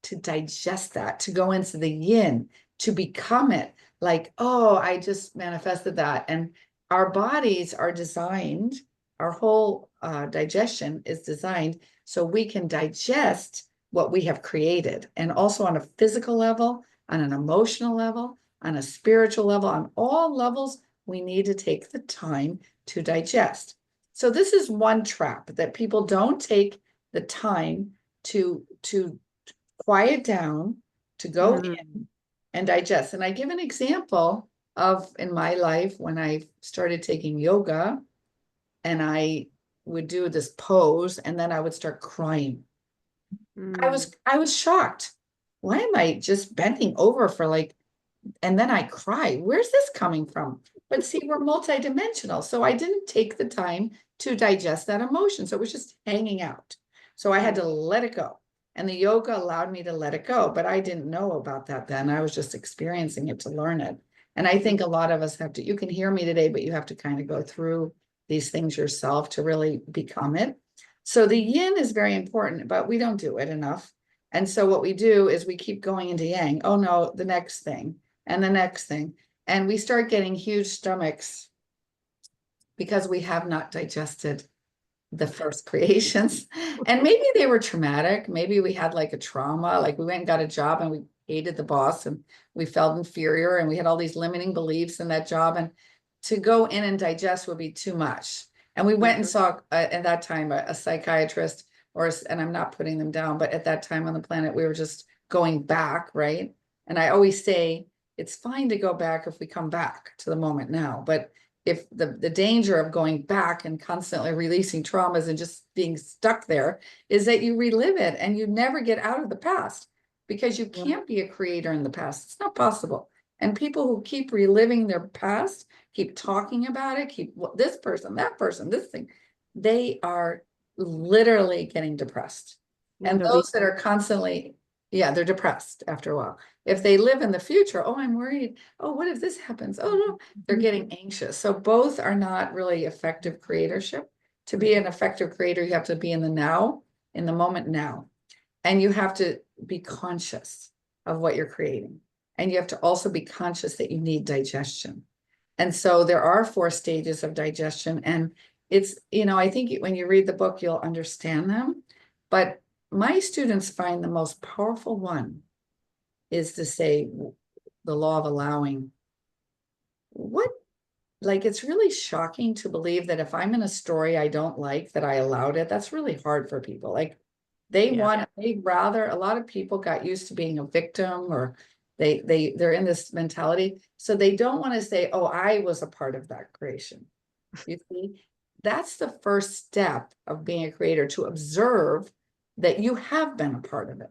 to digest that, to go into the yin, to become it. Like, oh, I just manifested that. And our bodies are designed, our whole digestion is designed so we can digest what we have created. And also on a physical level, on an emotional level, on a spiritual level, on all levels, we need to take the time to digest. So this is one trap, that people don't take the time to quiet down, to go in and digest. And I give an example of in my life when I started taking yoga, and I would do this pose and then I would start crying. I was shocked. Why am I just bending over for like, and then I cry? Where's this coming from? But see, we're multidimensional. So I didn't take the time to digest that emotion. So it was just hanging out. So I had to let it go. And the yoga allowed me to let it go. But I didn't know about that then. I was just experiencing it to learn it. And I think a lot of us have to, you can hear me today, but you have to kind of go through these things yourself to really become it. So the yin is very important, but we don't do it enough. And so what we do is we keep going into yang. Oh no, the next thing and the next thing. And we start getting huge stomachs because we have not digested the first creations. And maybe they were traumatic. Maybe we had like a trauma, like we went and got a job and we hated the boss and we felt inferior and we had all these limiting beliefs in that job. And to go in and digest would be too much. And we went and saw at that time a psychiatrist, and I'm not putting them down, but at that time on the planet, we were just going back, right? And I always say, it's fine to go back if we come back to the moment now. But if the danger of going back and constantly releasing traumas and just being stuck there is that you relive it and you never get out of the past, because you can't be a creator in the past. It's not possible. And people who keep reliving their past, keep talking about it, keep this person, that person, this thing, they are literally getting depressed. And those that are constantly, they're depressed after a while. If they live in the future, oh, I'm worried. Oh, what if this happens? Oh, no, they're getting anxious. So both are not really effective creatorship. To be an effective creator, you have to be in the now, in the moment now. And you have to be conscious of what you're creating. And you have to also be conscious that you need digestion. And so there are 4 stages of digestion. And it's, I think when you read the book, you'll understand them. But my students find the most powerful one is to say the law of allowing. It's really shocking to believe that if I'm in a story I don't like, that I allowed it. That's really hard for people. Like they'd rather, a lot of people got used to being a victim, or they're in this mentality. So they don't want to say, oh, I was a part of that creation. You see, that's the first step of being a creator, to observe that you have been a part of it.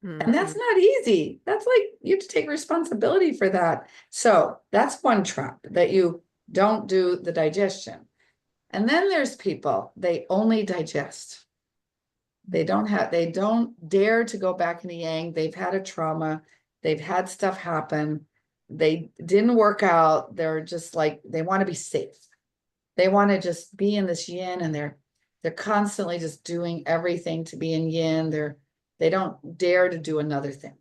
And that's not easy. That's like, you have to take responsibility for that. So that's one trap, that you don't do the digestion. And then there's people, they only digest. They don't dare to go back into yang. They've had a trauma. They've had stuff happen. They didn't work out. They're just like, they want to be safe. They want to just be in this yin, and they're constantly just doing everything to be in yin. They don't dare to do another thing.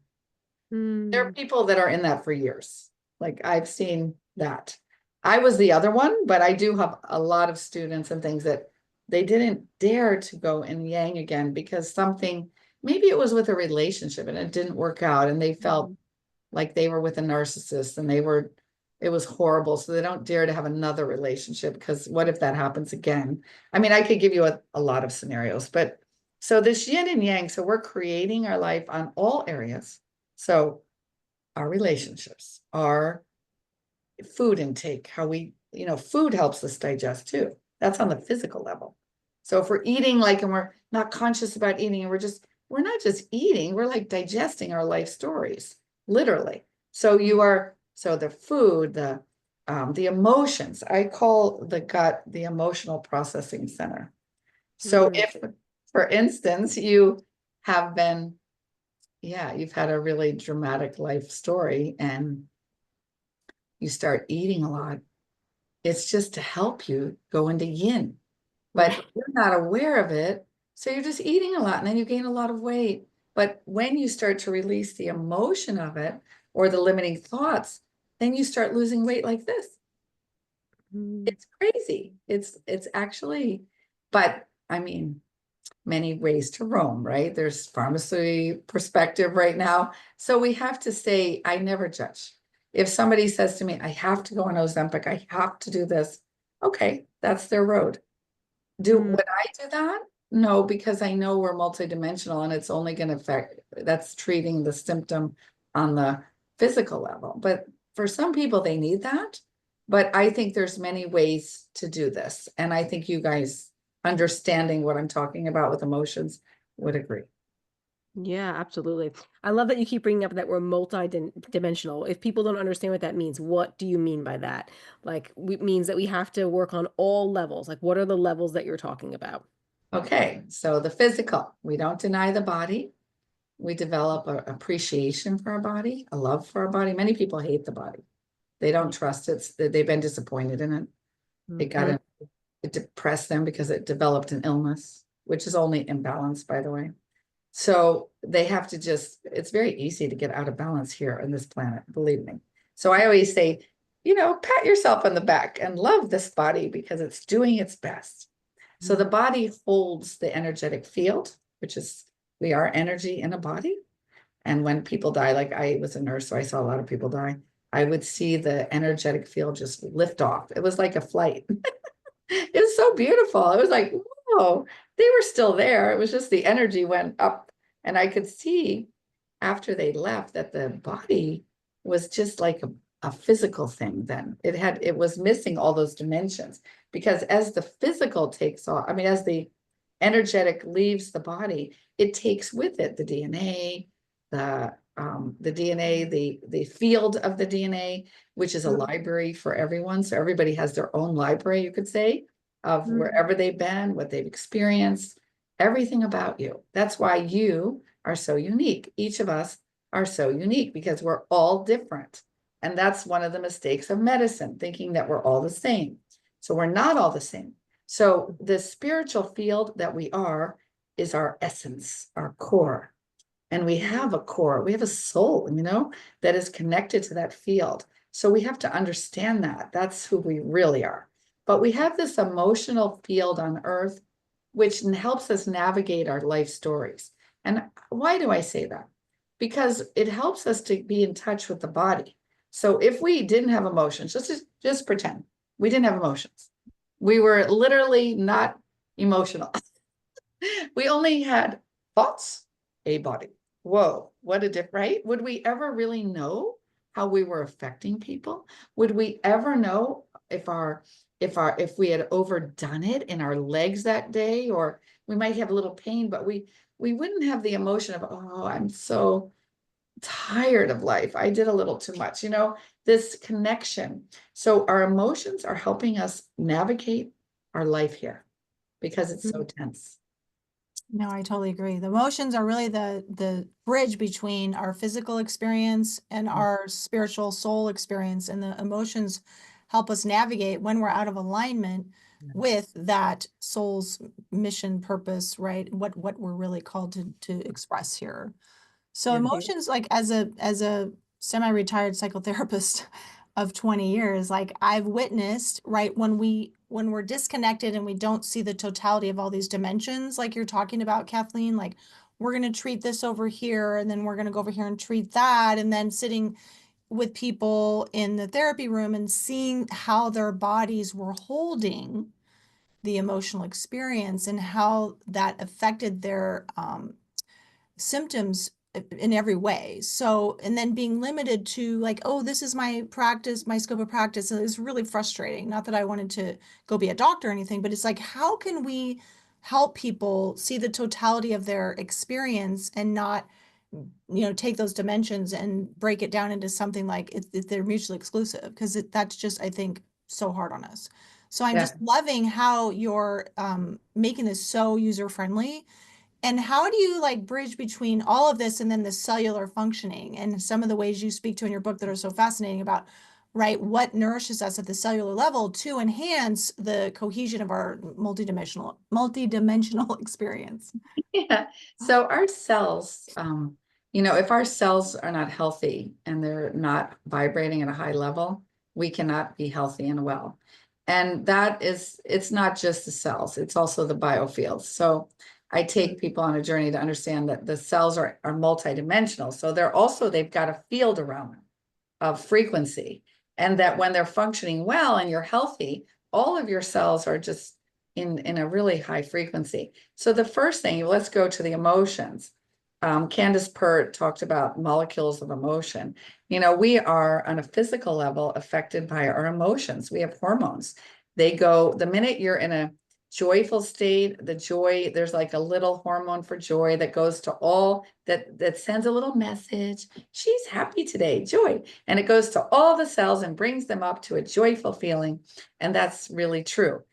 There are people that are in that for years. Like I've seen that. I was the other one, but I do have a lot of students and things that They didn't dare to go in yang again because something, maybe it was with a relationship and it didn't work out and they felt like they were with a narcissist and it was horrible. So they don't dare to have another relationship because what if that happens again? I mean, I could give you a lot of scenarios, but so this yin and yang, so we're creating our life on all areas. So our relationships, our food intake, how we, food helps us digest too. That's on the physical level. So if we're eating and we're not conscious about eating and we're not just eating, we're like digesting our life stories, literally. So the food, the emotions, I call the gut the emotional processing center. So if, for instance, you have been, you've had a really dramatic life story and you start eating a lot, it's just to help you go into yin, but you're not aware of it. So you're just eating a lot and then you gain a lot of weight. But when you start to release the emotion of it or the limiting thoughts, then you start losing weight like this. It's crazy. It's actually, but I mean, many ways to Rome, right? There's pharmacy perspective right now. So we have to say, I never judge. If somebody says to me, I have to go on Ozempic, I have to do this. Okay, that's their road. Would I do that? No, because I know we're multidimensional and it's only going to affect, that's treating the symptom on the physical level. But for some people, they need that. But I think there's many ways to do this. And I think you guys understanding what I'm talking about with emotions would agree. Yeah, absolutely. I love that you keep bringing up that we're multi-dimensional. If people don't understand what that means, what do you mean by that? Like, it means that we have to work on all levels. Like, what are the levels that you're talking about? Okay, so the physical, we don't deny the body. We develop an appreciation for our body, a love for our body. Many people hate the body. They don't trust it. They've been disappointed in it. It depressed them because it developed an illness, which is only imbalance, by the way. So they have to it's very easy to get out of balance here on this planet, believe me. So I always say, pat yourself on the back and love this body because it's doing its best. So the body holds the energetic field, which is we are energy in a body. And when people die, like I was a nurse, so I saw a lot of people die, I would see the energetic field just lift off. It was like a flight. It was so beautiful. It was like, whoa, they were still there. It was just the energy went up. And I could see after they left that the body was just like a physical thing then. It was missing all those dimensions because as the physical takes off, I mean, as the energetic leaves the body, it takes with it the DNA, the field of the DNA, which is a library for everyone. So everybody has their own library, you could say, of wherever they've been, what they've experienced, everything about you. That's why you are so unique. Each of us are so unique because we're all different. And that's one of the mistakes of medicine, thinking that we're all the same. So we're not all the same. So the spiritual field that we are is our essence, our core. And we have a core, we have a soul, that is connected to that field. So we have to understand that. That's who we really are. But we have this emotional field on earth, which helps us navigate our life stories. And why do I say that? Because it helps us to be in touch with the body. So if we didn't have emotions, just pretend we didn't have emotions. We were literally not emotional. We only had thoughts, a body. Whoa, what a difference, right? Would we ever really know how we were affecting people? Would we ever know if we had overdone it in our legs that day, or we might have a little pain, but we wouldn't have the emotion of, oh, I'm so tired of life. I did a little too much, this connection. So our emotions are helping us navigate our life here because it's so tense. No, I totally agree. The emotions are really the bridge between our physical experience and our spiritual soul experience. And the emotions help us navigate when we're out of alignment with that soul's mission, purpose, right? What we're really called to express here. So emotions, like as a semi-retired psychotherapist of 20 years, like I've witnessed, right, when we when we're disconnected and we don't see the totality of all these dimensions, like you're talking about, Kathleen, like we're going to treat this over here, and then we're going to go over here and treat that. And then sitting with people in the therapy room and seeing how their bodies were holding the emotional experience and how that affected their symptoms in every way. So, and then being limited to like, oh, this is my practice, my scope of practice is really frustrating. Not that I wanted to go be a doctor or anything, but it's like, how can we help people see the totality of their experience and not, take those dimensions and break it down into something like if they're mutually exclusive, because that's just, I think, so hard on us. So I'm just loving how you're making this so user friendly. And how do you like bridge between all of this and then the cellular functioning and some of the ways you speak to in your book that are so fascinating about, right, what nourishes us at the cellular level to enhance the cohesion of our multidimensional experience? Yeah. So our cells, if our cells are not healthy and they're not vibrating at a high level, we cannot be healthy and well. And it's not just the cells, it's also the biofields. So I take people on a journey to understand that the cells are multidimensional. So they've got a field around them of frequency. And that when they're functioning well and you're healthy, all of your cells are just in a really high frequency. So the first thing, let's go to the emotions. Candace Pert talked about molecules of emotion. We are on a physical level affected by our emotions. We have hormones. They go, the minute you're in a joyful state, there's like a little hormone for joy that goes to all that sends a little message. She's happy today, joy. And it goes to all the cells and brings them up to a joyful feeling. And that's really true.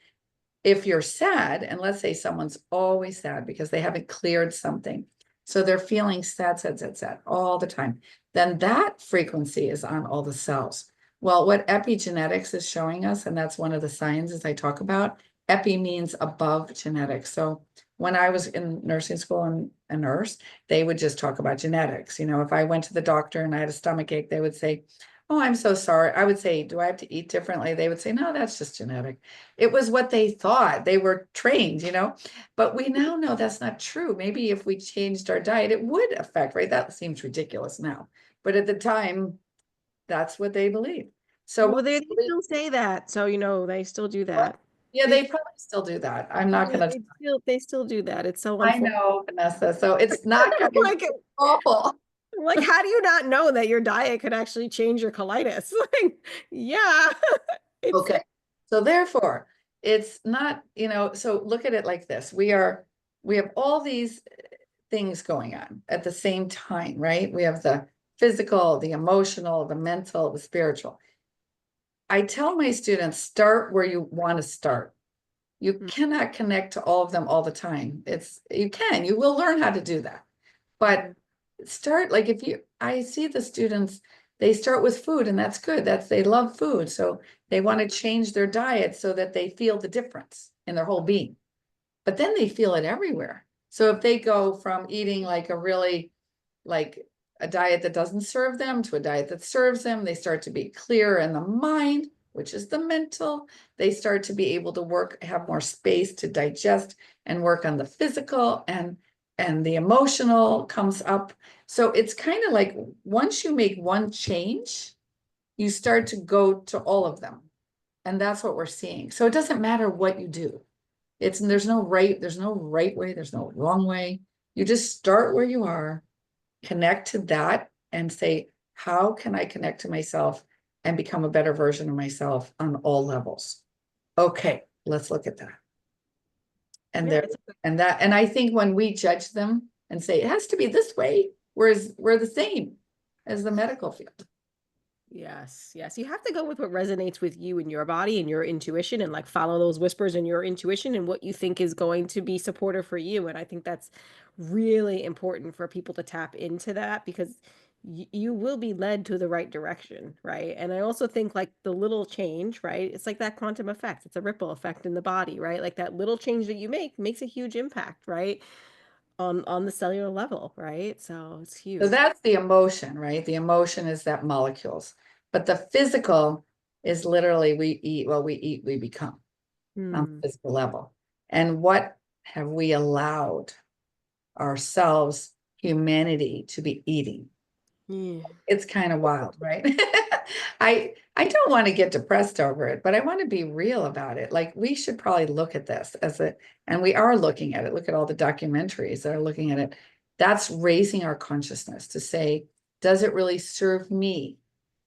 If you're sad, and let's say someone's always sad because they haven't cleared something, so they're feeling sad all the time, then that frequency is on all the cells. Well, what epigenetics is showing us, and that's one of the sciences I talk about, epi means above genetics. So when I was in nursing school and a nurse, they would just talk about genetics. If I went to the doctor and I had a stomach ache, they would say, oh, I'm so sorry. I would say, do I have to eat differently? They would say, no, that's just genetic. It was what they thought. They were trained, but we now know that's not true. Maybe if we changed our diet, it would affect, right? That seems ridiculous now. But at the time, that's what they believed. So well, they still say that. So, they still do that. Yeah, they probably still do that. I'm not Yeah, gonna. they still do that. It's so I unfortunate. know, Vanessa. So it's not gonna be Like, awful. like, how do you not know that your diet could actually change your colitis? Like, yeah, it's Okay. So therefore, it's not, so look at it like this. We have all these things going on at the same time, right? We have the physical, the emotional, the mental, the spiritual. I tell my students, start where you want to start. You cannot connect to all of them all the time. You will learn how to do that. But start, like I see the students, they start with food, and that's good. They love food. So they want to change their diet so that they feel the difference in their whole being. But then they feel it everywhere. So if they go from eating like a diet that doesn't serve them to a diet that serves them, they start to be clearer in the mind, which is the mental. They start to be able to have more space to digest and work on the physical, and the emotional comes up. So it's kind of like once you make one change, you start to go to all of them. And that's what we're seeing. So it doesn't matter what you do. There's no right way, there's no wrong way. You just start where you are, connect to that, and say, how can I connect to myself and become a better version of myself on all levels? Okay, let's look at that. And I think when we judge them and say it has to be this way, whereas we're the same as the medical field. Yes. You have to go with what resonates with you and your body and your intuition, and like follow those whispers in your intuition and what you think is going to be supportive for you. And I think that's really important for people to tap into that, because you will be led to the right direction, right? And I also think like the little change, right? It's like that quantum effect. It's a ripple effect in the body, right? Like that little change that you make makes a huge impact, right? On the cellular level, right? So it's huge. So that's the emotion, right? The emotion is that molecules, but the physical is literally we eat, we become. on Mm. the physical level. And what have we allowed ourselves, humanity, to be eating? Yeah. It's kind of wild, right? I don't want to get depressed over it, but I want to be real about it. Like, we should probably look at this and we are looking at it. Look at all the documentaries that are looking at it. That's raising our consciousness to say, does it really serve me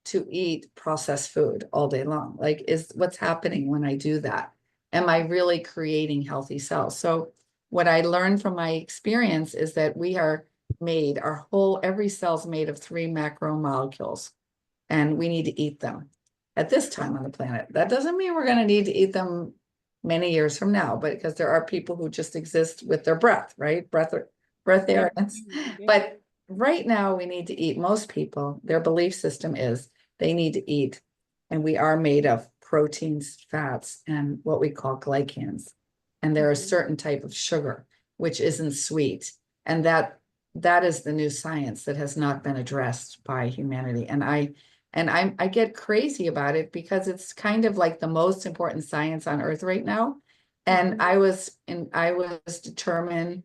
to eat processed food all day long? Like, is what's happening when I do that? Am I really creating healthy cells? So what I learned from my experience is that we are made, every cell's made of 3 macromolecules, and we need to eat them at this time on the planet. That doesn't mean we're going to need to eat them many years from now, but because there are people who just exist with their breath, right? Breath air. But right now we need to eat. Most people, their belief system is they need to eat, and we are made of proteins, fats, and what we call glycans. And they're a certain type of sugar, which isn't sweet. And that is the new science that has not been addressed by humanity. And I get crazy about it because it's kind of like the most important science on earth right now. And I was determined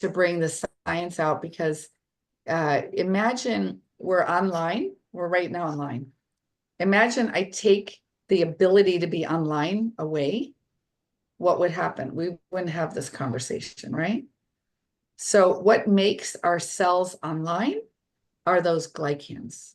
to bring the science out because imagine we're online. We're right now online. Imagine I take the ability to be online away. What would happen? We wouldn't have this conversation, right? So what makes our cells online are those glycans.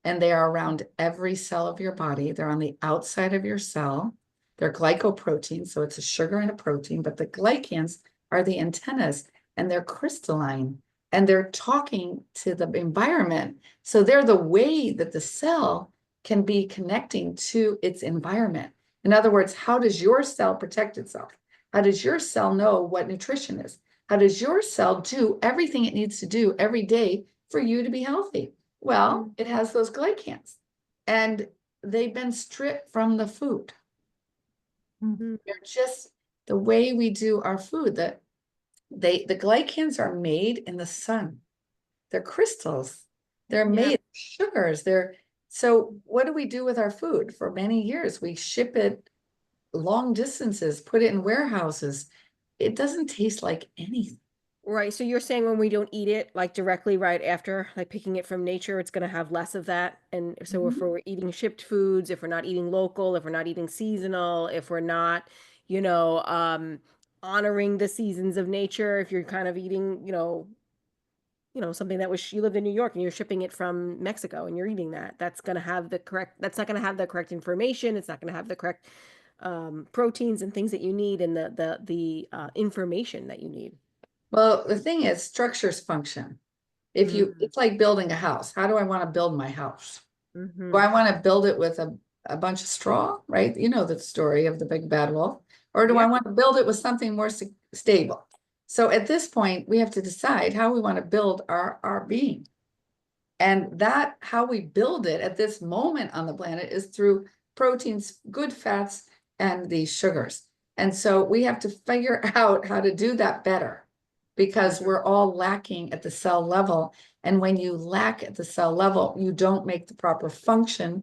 And they are around every cell of your body. They're on the outside of your cell. They're glycoproteins, so it's a sugar and a protein, but the glycans are the antennas, and they're crystalline, and they're talking to the environment. So they're the way that the cell can be connecting to its environment. In other words, how does your cell protect itself? How does your cell know what nutrition is? How does your cell do everything it needs to do every day for you to be healthy? Well, it has those glycans, and they've been stripped from the food. They're just the way we do our food. That the glycans are made in the sun. They're crystals. They're made of sugars. So what do we do with our food? For many years, we ship it long distances, put it in warehouses. It doesn't taste like anything. Right. So you're saying when we don't eat it like directly right after, like picking it from nature, it's going to have less of that. And so if we're eating shipped foods, if we're not eating local, if we're not eating seasonal, if we're not, you know, honoring the seasons of nature, if you're kind of eating, something that was you lived in New York and you're shipping it from Mexico and you're eating that, that's not going to have the correct information. It's not going to have the correct proteins and things that you need and the information that you need. Well, the thing is, structures function. It's like building a house. How do I want to build my house? Do I want to build it with a bunch of straw, right? You know the story of the big bad wolf. Or do I want to build it with something more stable? So at this point, we have to decide how we want to build our being. And that how we build it at this moment on the planet is through proteins, good fats, and these sugars. And so we have to figure out how to do that better because we're all lacking at the cell level. And when you lack at the cell level, you don't make the proper function,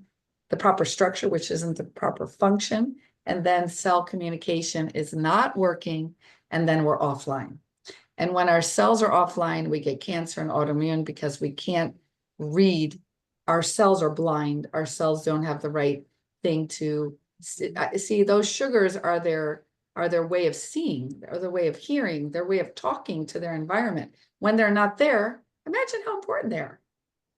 the proper structure, which isn't the proper function. And then cell communication is not working, and then we're offline. And when our cells are offline, we get cancer and autoimmune because we can't read. Our cells are blind. Our cells don't have the right thing to see. Those sugars are their way of seeing, or their way of hearing, their way of talking to their environment. When they're not there, imagine how important they are.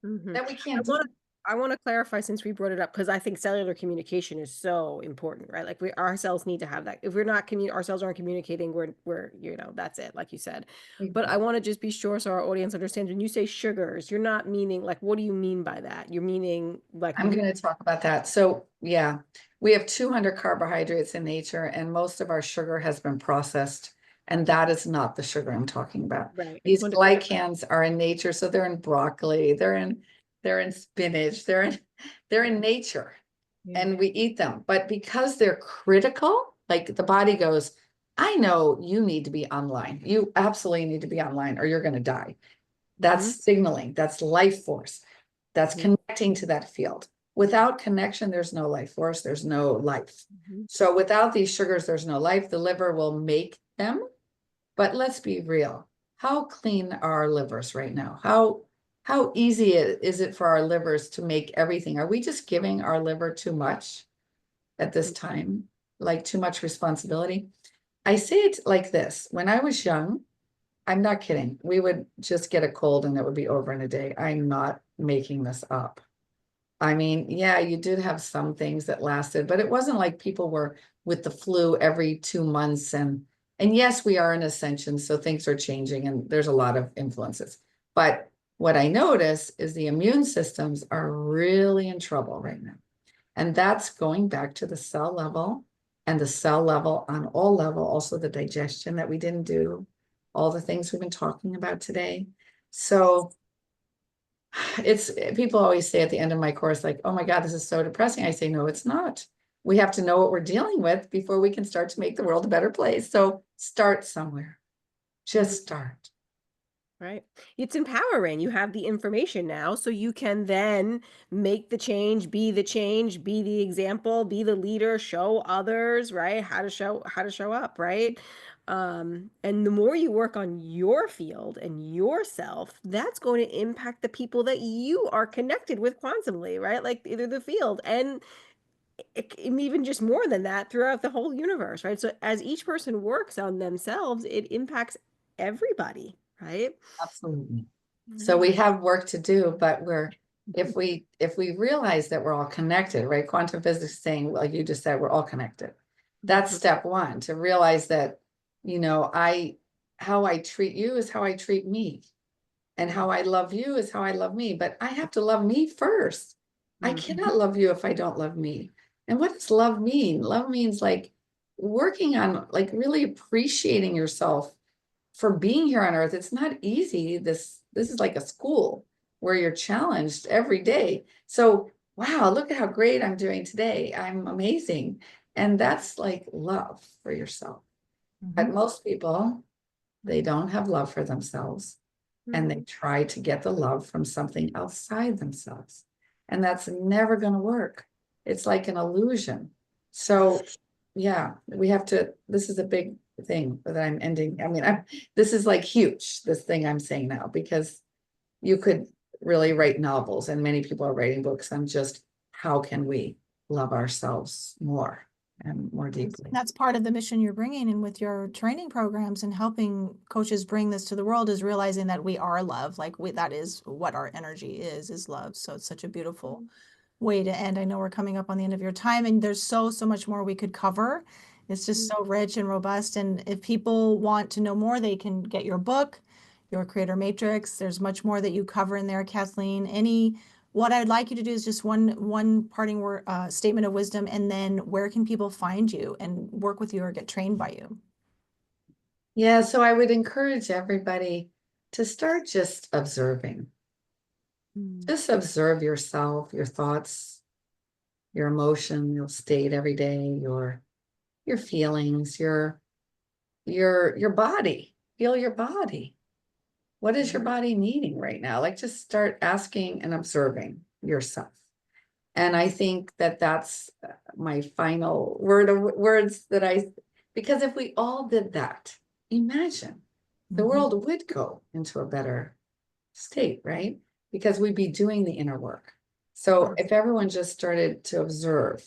That we can't do. I want to clarify since we brought it up because I think cellular communication is so important, right? Like our cells need to have that. If we're not our cells aren't communicating, we're that's it, like you said. But I want to just be sure so our audience understands when you say sugars, you're not meaning like what do you mean by that? You're meaning like I'm going to talk about that. So yeah, we have 200 carbohydrates in nature, and most of our sugar has been processed. And that is not the sugar I'm talking about. Right. These glycans are in nature. So they're in broccoli, they're in spinach, they're in nature, and we eat them. But because they're critical, like the body goes, I know you need to be online. You absolutely need to be online or you're going to die. That's signaling, that's life force, that's connecting to that field. without connection, there's no life force, there's no life. Mhm. So without these sugars, there's no life. The liver will make them. But let's be real. How clean are our livers right now? How easy is it for our livers to make everything? Are we just giving our liver too much at this time? Like too much responsibility? I say it like this. When I was young, I'm not kidding. We would just get a cold and it would be over in a day. I'm not making this up. I mean, yeah, you did have some things that lasted, but it wasn't like people were with the flu every 2 months. And yes, we are in ascension, so things are changing and there's a lot of influences. But what I notice is the immune systems are really in trouble right now. And that's going back to the cell level and the cell level on all level, also the digestion that we didn't do, all the things we've been talking about today. So it's people always say at the end of my course, like, oh my God, this is so depressing. I say, no, it's not. We have to know what we're dealing with before we can start to make the world a better place. So start somewhere. Just start. Right. It's empowering. You have the information now, so you can then make the change, be the example, be the leader, show others, right? How to show up, right? And the more you work on your field and yourself, that's going to impact the people that you are connected with quantumly, right? Like either the field and even just more than that throughout the whole universe, right? So as each person works on themselves, it impacts everybody, right? Absolutely. So Yeah. we have work to do, but if we realize that we're all connected, right? Quantum physics is saying, like you just said, we're all connected. That's step one, to realize that, how I treat you is how I treat me. And how I love you is how I love me. But I have to love me first. I cannot love you if I don't love me. And what does love mean? Love means like working on like really appreciating yourself for being here on earth. It's not easy. This is like a school where you're challenged every day. So wow, look at how great I'm doing today. I'm amazing. And that's like love for yourself. But most people, they don't have love for themselves and they try to get the love from something outside themselves. And that's never going to work. It's like an illusion. So yeah, this is a big thing that I'm ending. I mean, this is like huge, this thing I'm saying now, because you could really write novels and many people are writing books on just how can we love ourselves more and more deeply. That's part of the mission you're bringing in with your training programs and helping coaches bring this to the world, is realizing that we are love. That is what our energy is love. So it's such a beautiful way to end. I know we're coming up on the end of your time and there's so much more we could cover. It's just so rich and robust. And if people want to know more, they can get your book, your Creator Matrix. There's much more that you cover in there, Kathleen. What I'd like you to do is just one parting word, statement of wisdom, and then where can people find you and work with you or get trained by you? Yeah, so I would encourage everybody to start just observing. Just observe yourself, your thoughts, your emotional state every day, your feelings, your body. Feel your body. What is your body needing right now? Like just start asking and observing yourself. And I think that that's my final words because if we all did that, imagine the world would go into a better state, right? Because we'd be doing the inner work. So if everyone just started to observe,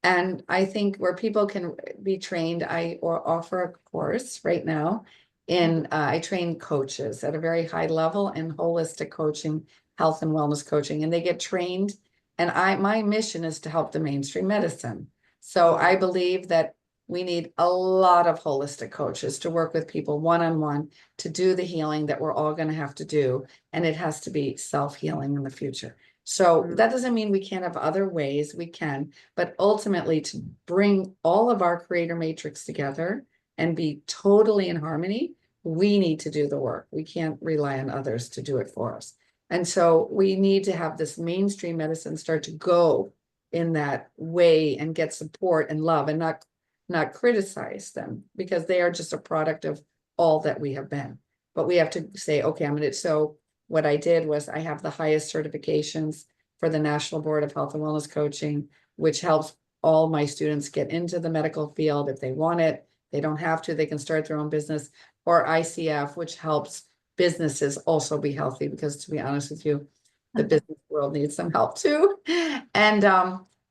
and I think where people can be trained, I offer a course right now I train coaches at a very high level in holistic coaching, health and wellness coaching, and they get trained. And my mission is to help the mainstream medicine. So I believe that we need a lot of holistic coaches to work with people one-on-one to do the healing that we're all going to have to do. And it has to be self-healing in the future. So that doesn't mean we can't have other ways, we can, but ultimately to bring all of our creator matrix together and be totally in harmony, we need to do the work. We can't rely on others to do it for us. And so we need to have this mainstream medicine start to go in that way and get support and love and not criticize them, because they are just a product of all that we have been. But we have to say, okay, so what I did was I have the highest certifications for the National Board of Health and Wellness Coaching, which helps all my students get into the medical field if they want it. They don't have to, they can start their own business, or ICF, which helps businesses also be healthy, because to be honest with you, the business world needs some help too.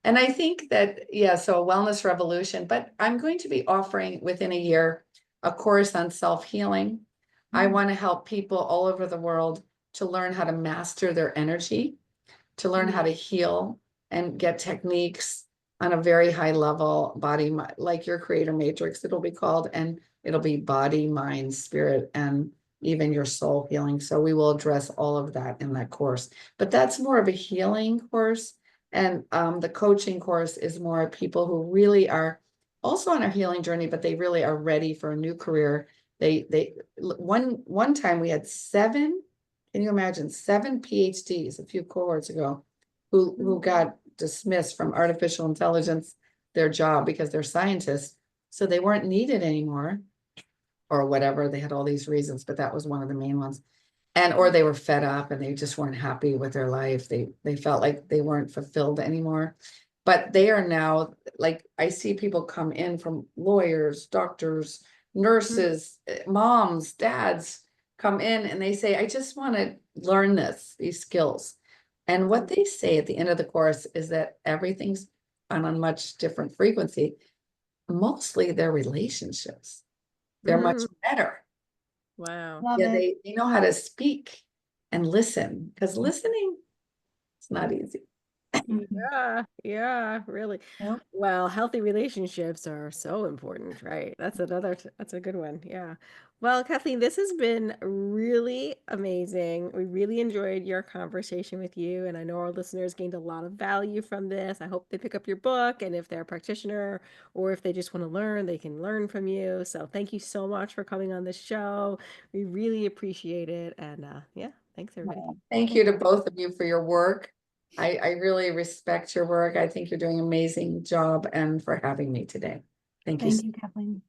And I think that, yeah, so a wellness revolution, but I'm going to be offering within a year a course on self-healing. I want to help people all over the world to learn how to master their energy, to learn how to heal and get techniques on a very high level, body, like your creator matrix, it'll be called, and it'll be body, mind, spirit, and even your soul healing. So we will address all of that in that course, but that's more of a healing course. And the coaching course is more people who really are also on a healing journey, but they really are ready for a new career. One time we had 7, can you imagine, 7 PhDs a few cohorts ago who got dismissed from artificial intelligence, their job, because they're scientists, so they weren't needed anymore, or whatever. They had all these reasons, but that was one of the main ones. And or they were fed up and they just weren't happy with their life. They felt like they weren't fulfilled anymore. But they are now, like, I see people come in from lawyers, doctors, nurses, moms, dads come in and they say, I just want to learn these skills. And what they say at the end of the course is that everything's on a much different frequency. Mostly their relationships, they're much better. Wow. Love Yeah, it. they know how to speak and listen, because listening is not easy. Yeah, really. Yep. Well, healthy relationships are so important, right? That's a good one. Yeah. Well, Kathleen, this has been really amazing. We really enjoyed your conversation with you, and I know our listeners gained a lot of value from this. I hope they pick up your book, and if they're a practitioner or if they just want to learn, they can learn from you. So thank you so much for coming on the show. We really appreciate it. And yeah, thanks everybody. Thank you to both of you for your work. I really respect your work. I think you're doing an amazing job, and for having me today. Thank you. Thank you, Kathleen.